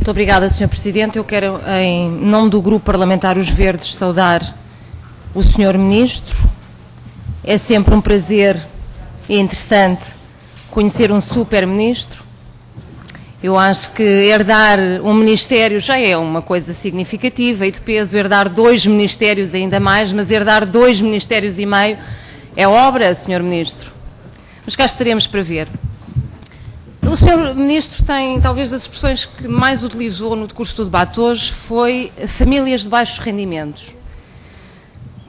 Muito obrigada, Sr. Presidente. Eu quero, em nome do Grupo Parlamentar Os Verdes, saudar o Sr. Ministro. É sempre um prazer e interessante conhecer um super-ministro. Eu acho que herdar um ministério já é uma coisa significativa e de peso, herdar 2 ministérios ainda mais, mas herdar 2 ministérios e meio é obra, Sr. Ministro. Mas cá estaremos para ver. O Sr. Ministro tem, talvez, das expressões que mais utilizou no decurso do debate hoje foi famílias de baixos rendimentos.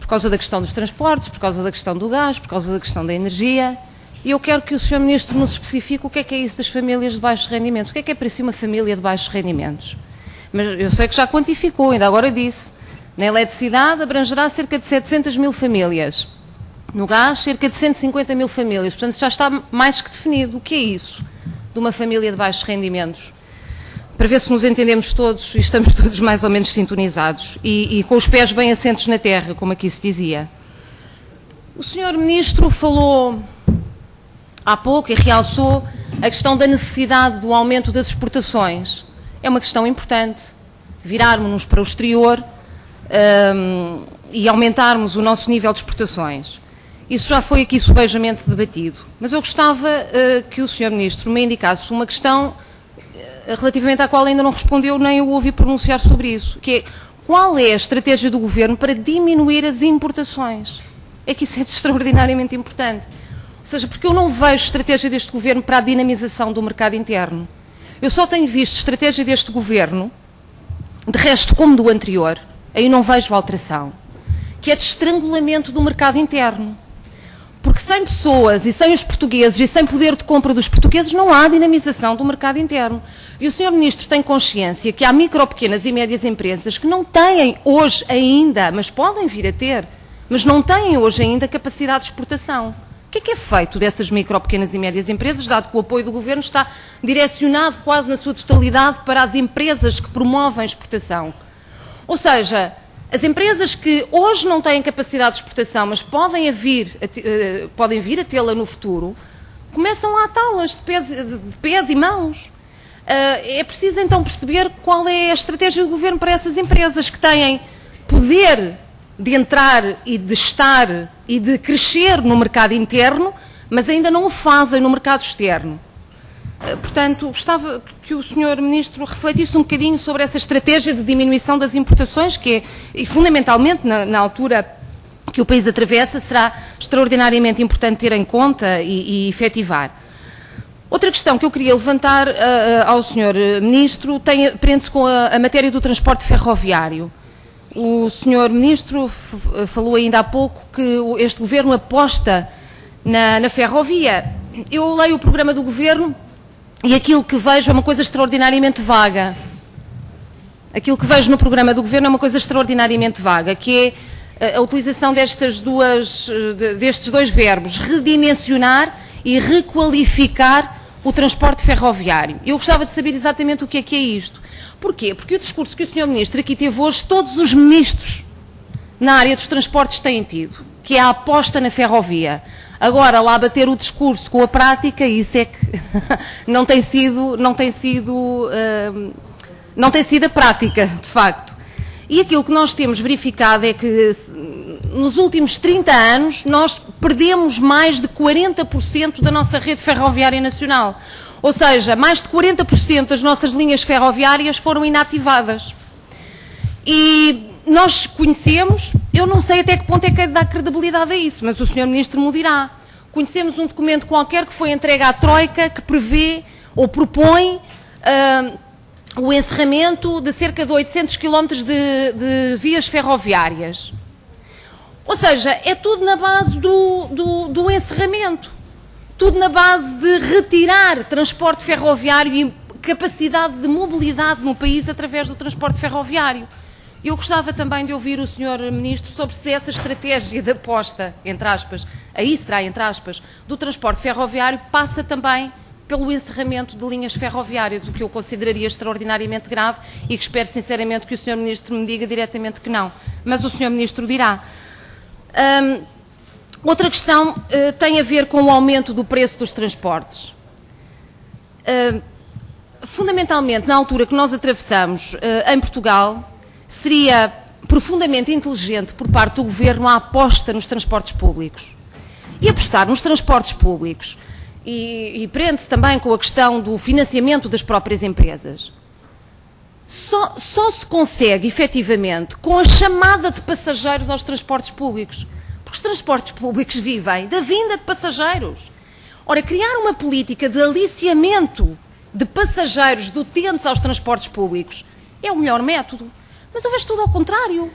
Por causa da questão dos transportes, por causa da questão do gás, por causa da questão da energia. E eu quero que o Sr. Ministro nos especifique o que é isso das famílias de baixos rendimentos. O que é para si uma família de baixos rendimentos? Mas eu sei que já quantificou, ainda agora disse. Na eletricidade abrangerá cerca de 700 mil famílias. No gás, cerca de 150 mil famílias. Portanto, já está mais que definido. O que é isso de uma família de baixos rendimentos? Para ver se nos entendemos todos e estamos todos mais ou menos sintonizados e com os pés bem assentos na terra, como aqui se dizia. O Sr. Ministro falou há pouco e realçou a questão da necessidade do aumento das exportações. É uma questão importante. Virarmos-nos para o exterior e aumentarmos o nosso nível de exportações. Isso já foi aqui subejamente debatido. Mas eu gostava que o Sr. Ministro me indicasse uma questão relativamente à qual ainda não respondeu, nem o ouvi pronunciar sobre isso, que é qual é a estratégia do Governo para diminuir as importações? É que isso é extraordinariamente importante. Ou seja, porque eu não vejo estratégia deste Governo para a dinamização do mercado interno. Eu só tenho visto estratégia deste Governo, de resto como do anterior, aí não vejo alteração, que é de estrangulamento do mercado interno. Porque sem pessoas e sem os portugueses e sem poder de compra dos portugueses não há dinamização do mercado interno. E o Sr. Ministro tem consciência que há micro, pequenas e médias empresas que não têm hoje ainda, mas podem vir a ter, mas não têm hoje ainda capacidade de exportação. O que é feito dessas micro, pequenas e médias empresas, dado que o apoio do Governo está direcionado quase na sua totalidade para as empresas que promovem exportação? Ou seja, as empresas que hoje não têm capacidade de exportação, mas podem vir a tê-la no futuro, começam a atá-las de pés e mãos. É preciso então perceber qual é a estratégia do Governo para essas empresas que têm poder de entrar e de estar e de crescer no mercado interno, mas ainda não o fazem no mercado externo. Portanto, gostava que o Sr. Ministro refletisse um bocadinho sobre essa estratégia de diminuição das importações, que é, e fundamentalmente, na altura que o país atravessa, será extraordinariamente importante ter em conta e efetivar. Outra questão que eu queria levantar ao Sr. Ministro prende-se com a matéria do transporte ferroviário. O Sr. Ministro falou ainda há pouco que este Governo aposta na ferrovia. Eu leio o programa do Governo e aquilo que vejo é uma coisa extraordinariamente vaga. Aquilo que vejo no programa do Governo é uma coisa extraordinariamente vaga, que é a utilização destes 2 verbos, redimensionar e requalificar o transporte ferroviário. Eu gostava de saber exatamente o que é isto. Porquê? Porque o discurso que o Sr. Ministro aqui teve hoje, todos os ministros na área dos transportes têm tido, que é a aposta na ferrovia. Agora, lá bater o discurso com a prática, isso é que não tem sido a prática, de facto. E aquilo que nós temos verificado é que nos últimos 30 anos nós perdemos mais de 40% da nossa rede ferroviária nacional. Ou seja, mais de 40% das nossas linhas ferroviárias foram inativadas. E nós conhecemos, eu não sei até que ponto é que é de dar credibilidade a isso, mas o Sr. Ministro me dirá. Conhecemos um documento qualquer que foi entregue à Troika que prevê ou propõe o encerramento de cerca de 800 km de vias ferroviárias. Ou seja, é tudo na base do encerramento. Tudo na base de retirar transporte ferroviário e capacidade de mobilidade no país através do transporte ferroviário. Eu gostava também de ouvir o Sr. Ministro sobre se essa estratégia de aposta, entre aspas, aí será entre aspas, do transporte ferroviário passa também pelo encerramento de linhas ferroviárias, o que eu consideraria extraordinariamente grave e que espero sinceramente que o Sr. Ministro me diga diretamente que não. Mas o Sr. Ministro dirá. Outra questão tem a ver com o aumento do preço dos transportes. fundamentalmente, na altura que nós atravessamos em Portugal, seria profundamente inteligente por parte do Governo a aposta nos transportes públicos. E apostar nos transportes públicos, e prende-se também com a questão do financiamento das próprias empresas, só se consegue, efetivamente, com a chamada de passageiros aos transportes públicos. Porque os transportes públicos vivem da vinda de passageiros. Ora, criar uma política de aliciamento de passageiros de utentes aos transportes públicos é o melhor método. Mas eu vejo tudo ao contrário.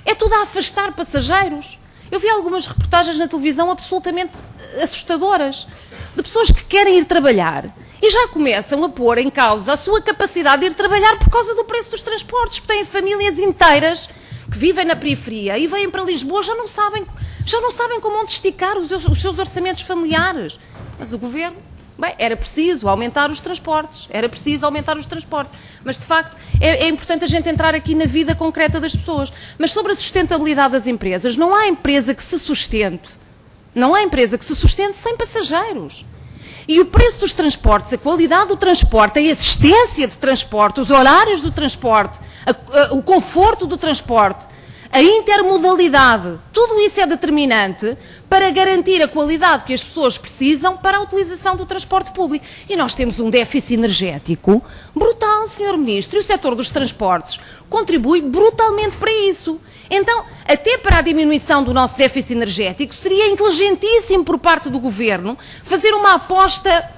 É tudo a afastar passageiros. Eu vi algumas reportagens na televisão absolutamente assustadoras, de pessoas que querem ir trabalhar e já começam a pôr em causa a sua capacidade de ir trabalhar por causa do preço dos transportes, porque têm famílias inteiras que vivem na periferia e vêm para Lisboa, já não sabem como onde esticar os seus orçamentos familiares. Mas o Governo, bem, era preciso aumentar os transportes, mas de facto é importante a gente entrar aqui na vida concreta das pessoas. Mas sobre a sustentabilidade das empresas, não há empresa que se sustente sem passageiros. E o preço dos transportes, a qualidade do transporte, a existência de transporte, os horários do transporte, o conforto do transporte, a intermodalidade, tudo isso é determinante para garantir a qualidade que as pessoas precisam para a utilização do transporte público. E nós temos um déficit energético brutal, Sr. Ministro, e o setor dos transportes contribui brutalmente para isso. Então, até para a diminuição do nosso déficit energético, seria inteligentíssimo por parte do Governo fazer uma aposta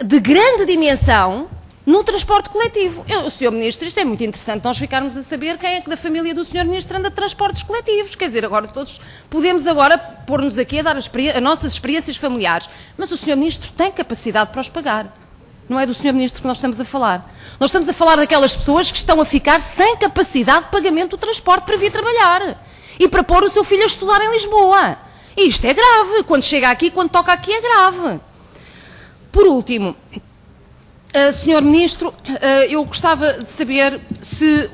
de grande dimensão no transporte coletivo. Sr. Ministro, isto é muito interessante nós ficarmos a saber quem é que da família do Sr. Ministro anda de transportes coletivos. Quer dizer, agora todos podemos agora pôr-nos aqui a dar as nossas experiências familiares. Mas o Sr. Ministro tem capacidade para os pagar. Não é do Sr. Ministro que nós estamos a falar. Nós estamos a falar daquelas pessoas que estão a ficar sem capacidade de pagamento do transporte para vir trabalhar e para pôr o seu filho a estudar em Lisboa. E isto é grave. Quando chega aqui, quando toca aqui, é grave. Por último, Sr. Ministro, eu gostava de saber se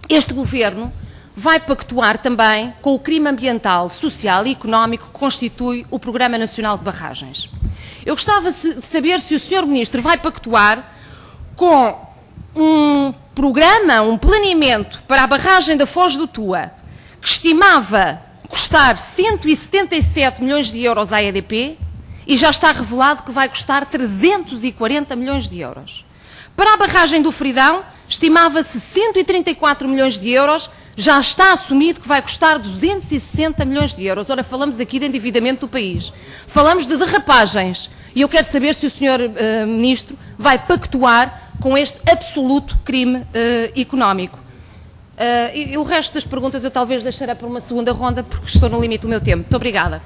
este Governo vai pactuar também com o crime ambiental, social e económico que constitui o Programa Nacional de Barragens. Eu gostava de saber se o Sr. Ministro vai pactuar com um programa, um planeamento para a barragem da Foz do Tua, que estimava custar 177 milhões de euros à EDP, e já está revelado que vai custar 340 milhões de euros. Para a barragem do Fridão, estimava-se 134 milhões de euros, já está assumido que vai custar 260 milhões de euros. Ora, falamos aqui de endividamento do país. Falamos de derrapagens. E eu quero saber se o Sr. Ministro vai pactuar com este absoluto crime económico. E o resto das perguntas eu talvez deixarei para uma segunda ronda, porque estou no limite do meu tempo. Muito obrigada.